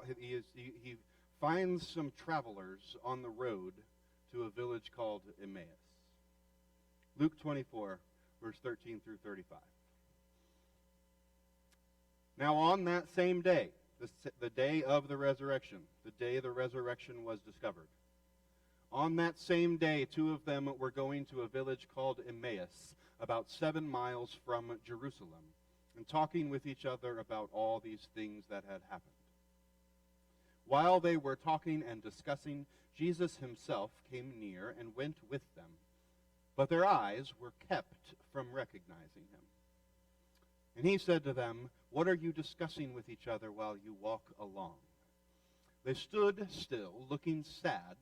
he finds some travelers on the road to a village called Emmaus. Luke 24, verse 13 through 35. Now on that same day, the day of the resurrection, the day the resurrection was discovered, on that same day, two of them were going to a village called Emmaus, about 7 miles from Jerusalem, and talking with each other about all these things that had happened. While they were talking and discussing, Jesus himself came near and went with them, but their eyes were kept from recognizing him. And he said to them, "What are you discussing with each other while you walk along?" They stood still, looking sad.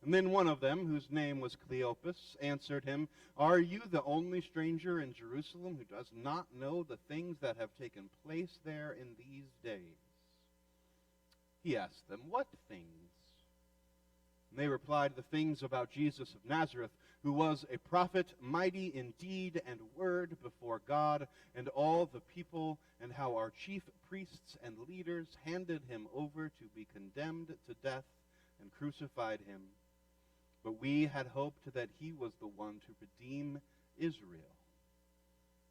And then one of them, whose name was Cleopas, answered him, "Are you the only stranger in Jerusalem who does not know the things that have taken place there in these days?" He asked them, "What things?" And they replied, "The things about Jesus of Nazareth, who was a prophet, mighty in deed and word before God and all the people, and how our chief priests and leaders handed him over to be condemned to death and crucified him. But we had hoped that he was the one to redeem Israel.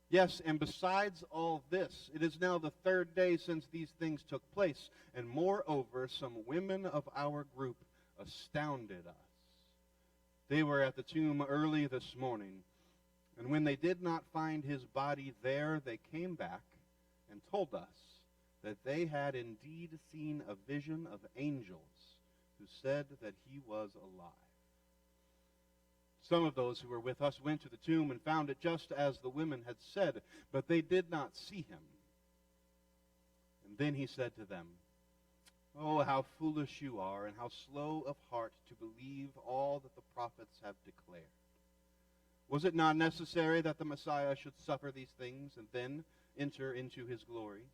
Yes, and besides all this, it is now the 3rd day since these things took place, and moreover, some women of our group astounded us. They were at the tomb early this morning, and when they did not find his body there, they came back and told us that they had indeed seen a vision of angels who said that he was alive. Some of those who were with us went to the tomb and found it just as the women had said, but they did not see him." And then he said to them, "Oh, how foolish you are, and how slow of heart to believe all that the prophets have declared. Was it not necessary that the Messiah should suffer these things and then enter into his glory?"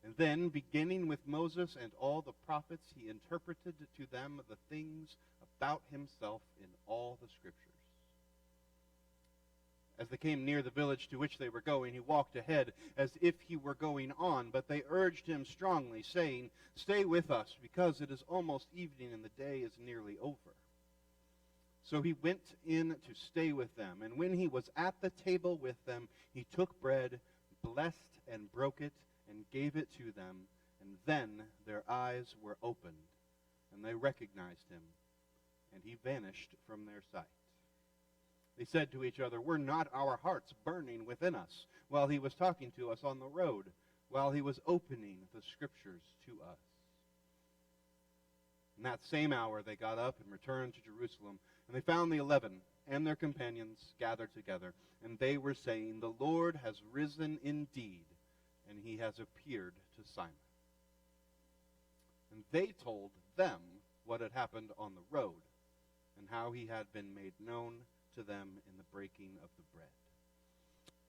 And then, beginning with Moses and all the prophets, he interpreted to them the things about himself in all the Scriptures. As they came near the village to which they were going, he walked ahead as if he were going on, but they urged him strongly, saying, "Stay with us, because it is almost evening and the day is nearly over." So he went in to stay with them, and when he was at the table with them, he took bread, blessed and broke it, and gave it to them, and then their eyes were opened, and they recognized him, and he vanished from their sight. They said to each other, "Were not our hearts burning within us while he was talking to us on the road, while he was opening the Scriptures to us?" In that same hour they got up and returned to Jerusalem, and they found the 11 and their companions gathered together, and they were saying, "The Lord has risen indeed, and he has appeared to Simon." And they told them what had happened on the road, and how he had been made known to them in the breaking of the bread.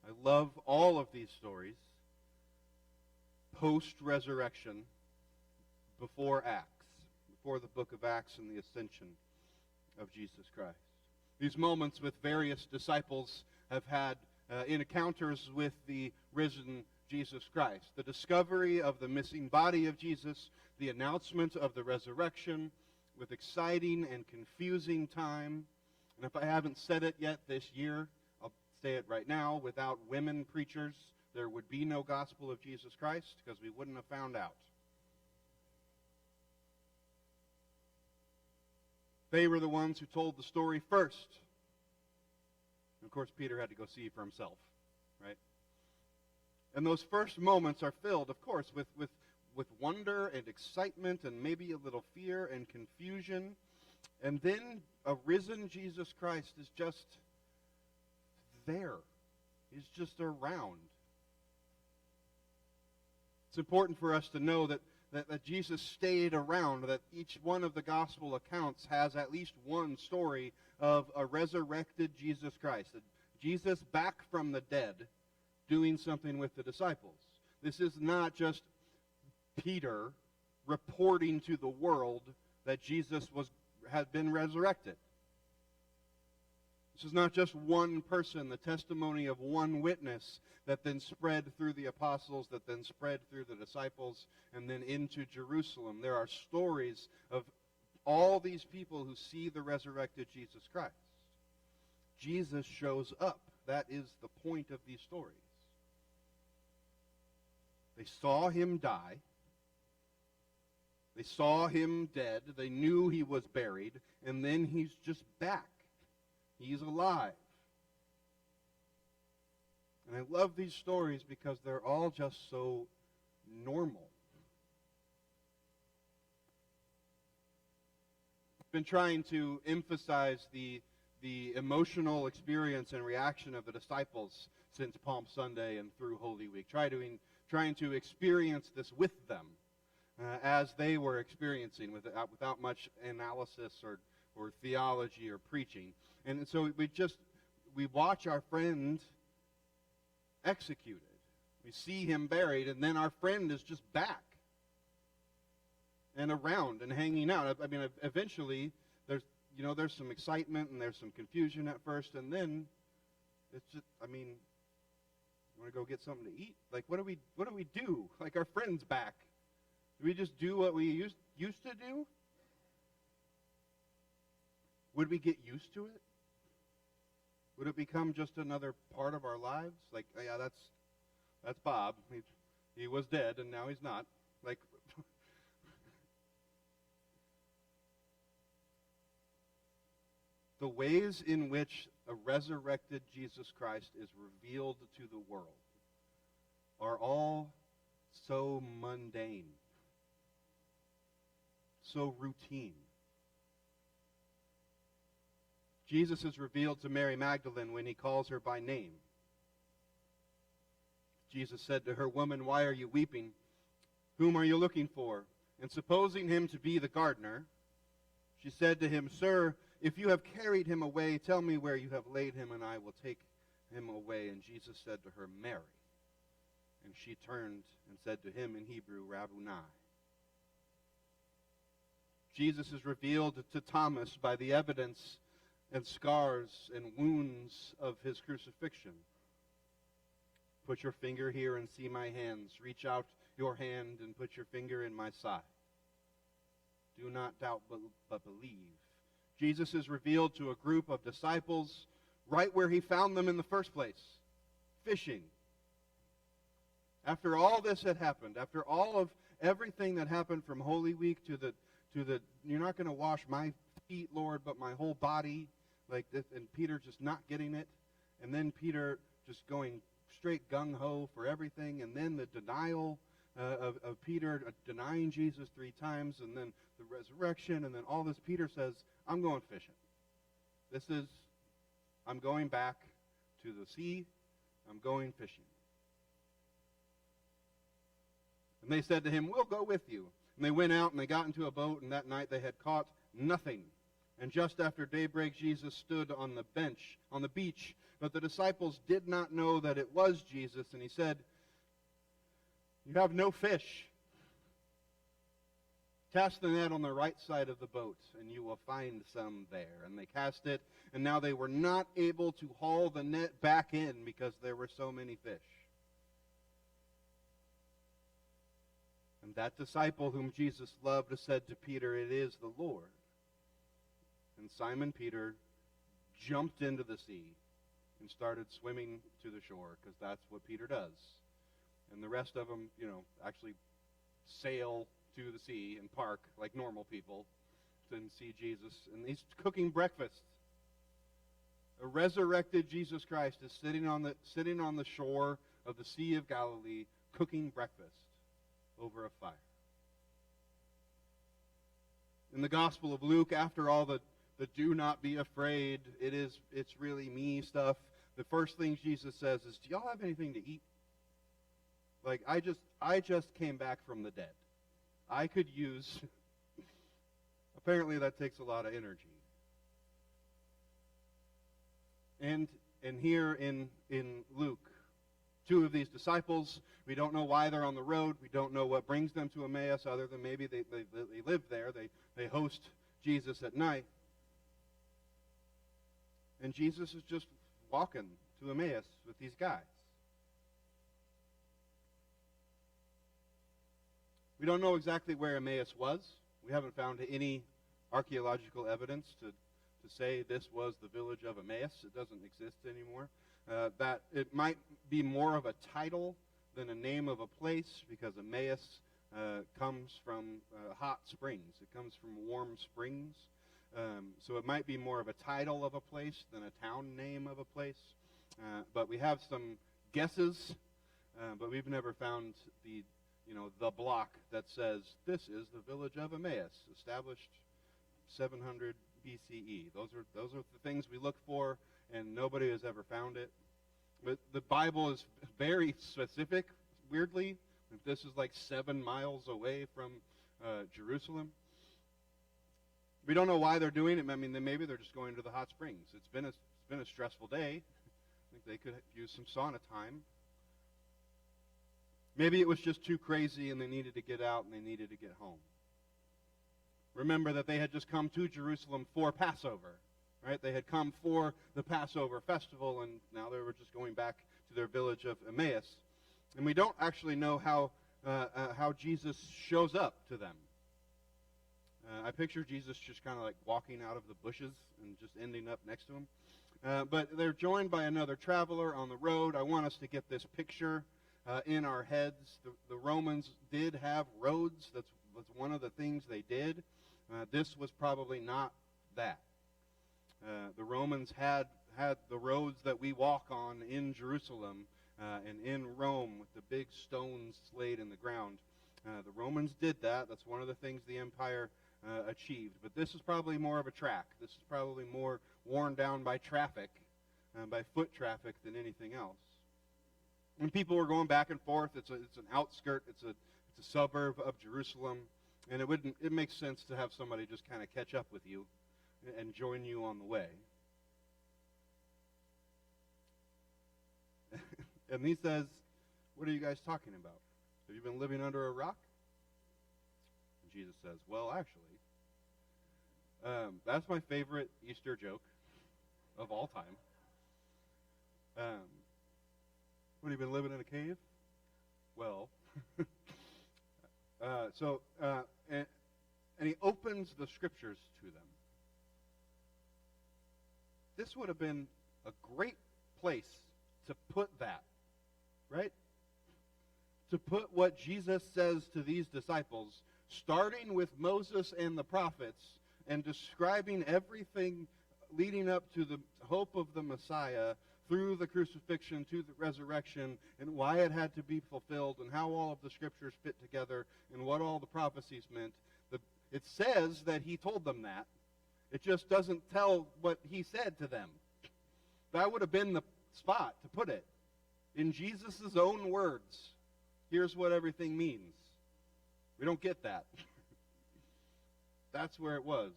I love all of these stories post-resurrection, before Acts, before the book of Acts and the ascension of Jesus Christ. These moments with various disciples have had encounters with the risen Jesus Christ. The discovery of the missing body of Jesus, the announcement of the resurrection, with exciting and confusing time. And if I haven't said it yet this year, I'll say it right now. Without women preachers, there would be no gospel of Jesus Christ, because we wouldn't have found out. They were the ones who told the story first. And of course, Peter had to go see for himself, right? And those first moments are filled, of course, with wonder and excitement and maybe a little fear and confusion. And then a risen Jesus Christ is just there. He's just around. It's important for us to know that Jesus stayed around, that each one of the gospel accounts has at least one story of a resurrected Jesus Christ. Jesus back from the dead doing something with the disciples. This is not just Peter reporting to the world that Jesus had been resurrected. This is not just one person, the testimony of one witness that then spread through the apostles, that then spread through the disciples, and then into Jerusalem. There are stories of all these people who see the resurrected Jesus Christ. Jesus shows up. That is the point of these stories. They saw him die. They saw him dead. They knew he was buried. And then he's just back. He's alive. And I love these stories because they're all just so normal. I've been trying to emphasize the emotional experience and reaction of the disciples since Palm Sunday and through Holy Week. Trying to experience this with them as they were experiencing without much analysis or theology or preaching. And so we watch our friend executed. We see him buried, and then our friend is just back and around and hanging out. I mean, eventually there's some excitement and there's some confusion at first, and then it's just, you want to go get something to eat? Like, what do we do? Like, our friend's back. Do we just do what we used to do? Would we get used to it? Would it become just another part of our lives? Like, oh, yeah, that's Bob. He was dead, and now he's not. Like, the ways in which a resurrected Jesus Christ is revealed to the world are all so mundane, so routine. Jesus is revealed to Mary Magdalene when he calls her by name. Jesus said to her, "Woman, why are you weeping? Whom are you looking for?" And supposing him to be the gardener, she said to him, "Sir, if you have carried him away, tell me where you have laid him, and I will take him away." And Jesus said to her, "Mary." And she turned and said to him in Hebrew, "Rabboni." Jesus is revealed to Thomas by the evidence and scars and wounds of his crucifixion. "Put your finger here and see my hands. Reach out your hand and put your finger in my side. Do not doubt, but believe." Jesus is revealed to a group of disciples right where he found them in the first place, fishing. After all this had happened, after all of everything that happened from Holy Week to the "you're not going to wash my feet, Lord, but my whole body," like this, and Peter just not getting it, and then Peter just going straight gung-ho for everything, and then the denial of Peter denying Jesus 3 times, and then the resurrection, and then all this. Peter says, "I'm going fishing. I'm going back to the sea. I'm going fishing." And they said to him, "We'll go with you." And they went out and they got into a boat, and that night they had caught nothing. And just after daybreak, Jesus stood on the beach, but the disciples did not know that it was Jesus, and he said, "You have no fish. Cast the net on the right side of the boat, and you will find some there." And they cast it, and now they were not able to haul the net back in because there were so many fish. And that disciple whom Jesus loved said to Peter, "It is the Lord." And Simon Peter jumped into the sea and started swimming to the shore, because that's what Peter does. And the rest of them, actually sail to the sea and park like normal people to see Jesus. And he's cooking breakfast. A resurrected Jesus Christ is sitting on the shore of the Sea of Galilee cooking breakfast over a fire. In the Gospel of Luke, after all the "do not be afraid, it's really me" stuff, the first thing Jesus says is, "Do y'all have anything to eat? Like, I just came back from the dead. I could use..." Apparently that takes a lot of energy. And here in Luke, 2 of these disciples, we don't know why they're on the road. We don't know what brings them to Emmaus, other than maybe they live there. They host Jesus at night. And Jesus is just walking to Emmaus with these guys. We don't know exactly where Emmaus was. We haven't found any archaeological evidence to say this was the village of Emmaus. It doesn't exist anymore. That it might be more of a title than a name of a place, because Emmaus comes from hot springs. It comes from warm springs. So it might be more of a title of a place than a town name of a place. But we have some guesses, but we've never found the block that says this is the village of Emmaus, established 700 BCE. Those are the things we look for, and nobody has ever found it. But the Bible is very specific, weirdly. If this is like 7 miles away from Jerusalem. We don't know why they're doing it. I mean, maybe they're just going to the hot springs. It's been a stressful day. I think they could use some sauna time. Maybe it was just too crazy and they needed to get out and they needed to get home. Remember that they had just come to Jerusalem for Passover, right? They had come for the Passover festival, and now they were just going back to their village of Emmaus. And we don't actually know how Jesus shows up to them. I picture Jesus just kind of like walking out of the bushes and just ending up next to him. But they're joined by another traveler on the road. I want us to get this picture in our heads. The Romans did have roads. That's one of the things they did. This was probably not that. The Romans had the roads that we walk on in Jerusalem and in Rome with the big stones laid in the ground. The Romans did that. That's one of the things the empire achieved. But this is probably more of a track. This is probably more worn down by traffic, by foot traffic, than anything else. And people were going back and forth. It's an outskirt. It's a suburb of Jerusalem, and it makes sense to have somebody just kind of catch up with you and join you on the way. And he says, "What are you guys talking about? Have you been living under a rock?" And Jesus says, "Well, actually, that's my favorite Easter joke of all time. What, have you been living in a cave? Well," and he opens the scriptures to them. This would have been a great place to put that, right? To put what Jesus says to these disciples, starting with Moses and the prophets, and describing everything leading up to the hope of the Messiah through the crucifixion to the resurrection, and why it had to be fulfilled, and how all of the scriptures fit together, and what all the prophecies meant. It says that he told them that. It just doesn't tell what he said to them. That would have been the spot to put it. In Jesus' own words, here's what everything means. We don't get that. That's where it was.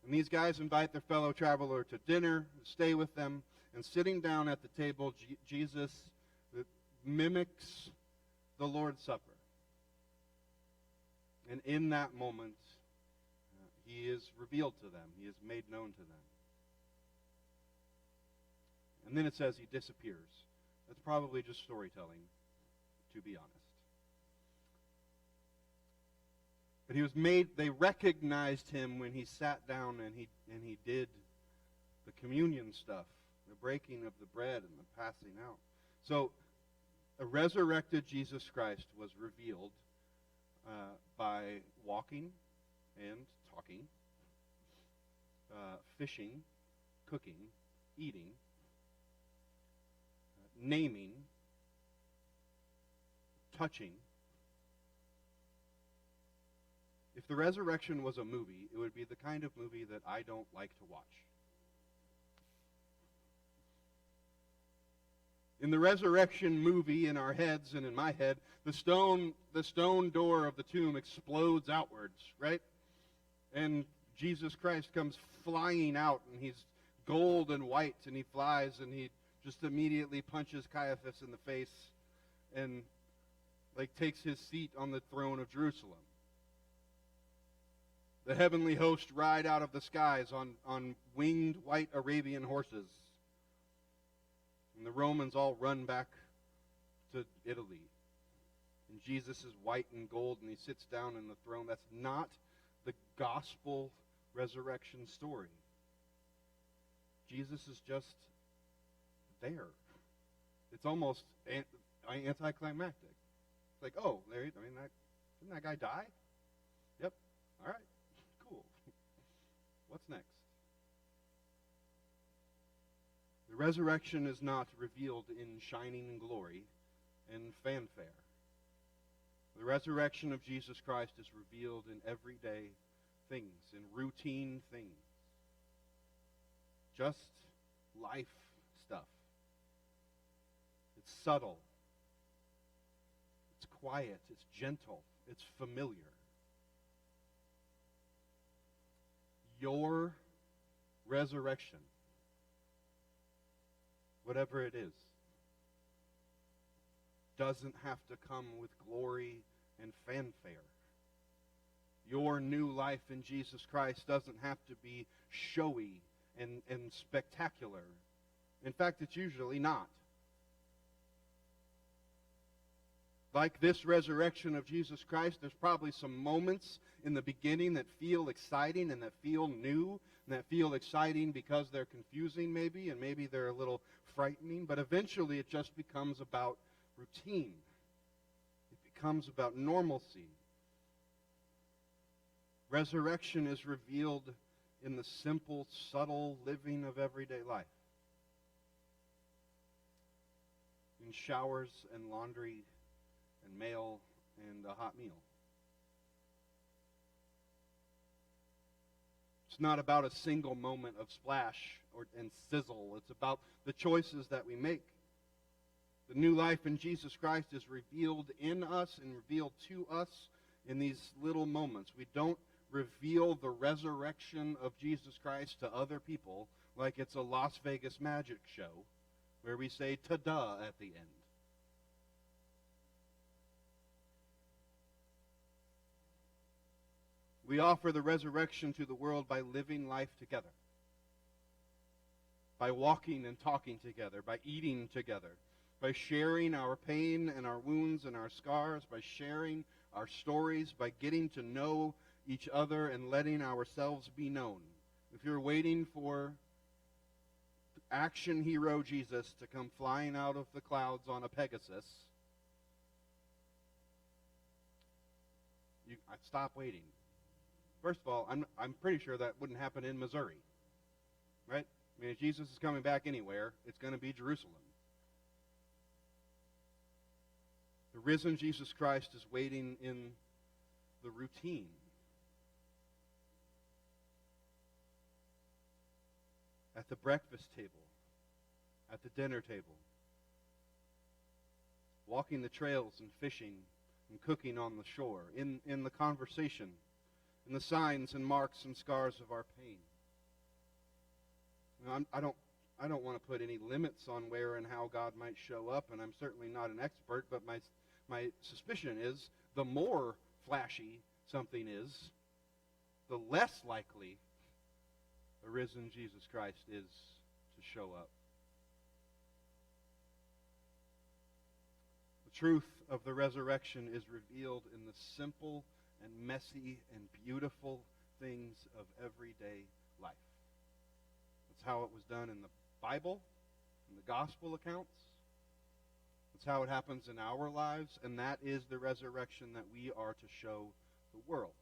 And these guys invite their fellow traveler to dinner, stay with them, and sitting down at the table, Jesus mimics the Lord's Supper. And in that moment, he is revealed to them. He is made known to them. And then it says he disappears. That's probably just storytelling, to be honest. But he was made, they recognized him when he sat down and he did the communion stuff, the breaking of the bread and the passing out. So a resurrected Jesus Christ was revealed by walking and talking, fishing, cooking, eating, naming, touching. If the resurrection was a movie, it would be the kind of movie that I don't like to watch. In the resurrection movie, in our heads and in my head, the stone door of the tomb explodes outwards, right? And Jesus Christ comes flying out, and he's gold and white, and he flies, and he just immediately punches Caiaphas in the face and takes his seat on the throne of Jerusalem. The heavenly host ride out of the skies on winged white Arabian horses. And the Romans all run back to Italy. And Jesus is white and gold, and he sits down in the throne. That's not the gospel resurrection story. Jesus is just there. It's almost anticlimactic. It's like, oh, didn't that guy die? Yep. All right. Cool. What's next? The resurrection is not revealed in shining glory and fanfare. The resurrection of Jesus Christ is revealed in everyday things, in routine things. Just life stuff. It's subtle. It's quiet. It's gentle. It's familiar. Your resurrection, whatever it is, doesn't have to come with glory and fanfare. Your new life in Jesus Christ doesn't have to be showy and spectacular. In fact, it's usually not. Like this resurrection of Jesus Christ, there's probably some moments in the beginning that feel exciting and that feel new and that feel exciting because they're confusing maybe, and maybe they're a little frightening, but eventually it just becomes about routine. It becomes about normalcy. Resurrection is revealed in the simple, subtle living of everyday life. In showers and laundry and mail and a hot meal. It's not about a single moment of splash and sizzle. It's about the choices that we make. The new life in Jesus Christ is revealed in us and revealed to us in these little moments. We don't reveal the resurrection of Jesus Christ to other people like it's a Las Vegas magic show where we say ta-da at the end. We offer the resurrection to the world by living life together, by walking and talking together, by eating together, by sharing our pain and our wounds and our scars, by sharing our stories, by getting to know each other and letting ourselves be known. If you're waiting for action hero Jesus to come flying out of the clouds on a Pegasus, stop waiting. First of all, I'm pretty sure that wouldn't happen in Missouri, right? I mean, if Jesus is coming back anywhere, it's going to be Jerusalem. The risen Jesus Christ is waiting in the routine. At the breakfast table, at the dinner table, walking the trails and fishing and cooking on the shore, in the conversation, in the signs and marks and scars of our pain. I don't want to put any limits on where and how God might show up, and I'm certainly not an expert, but my suspicion is the more flashy something is, the less likely the risen Jesus Christ is to show up. The truth of the resurrection is revealed in the simple and messy and beautiful things of everyday life. That's how it was done in the Bible, in the gospel accounts. That's how it happens in our lives, and that is the resurrection that we are to show the world.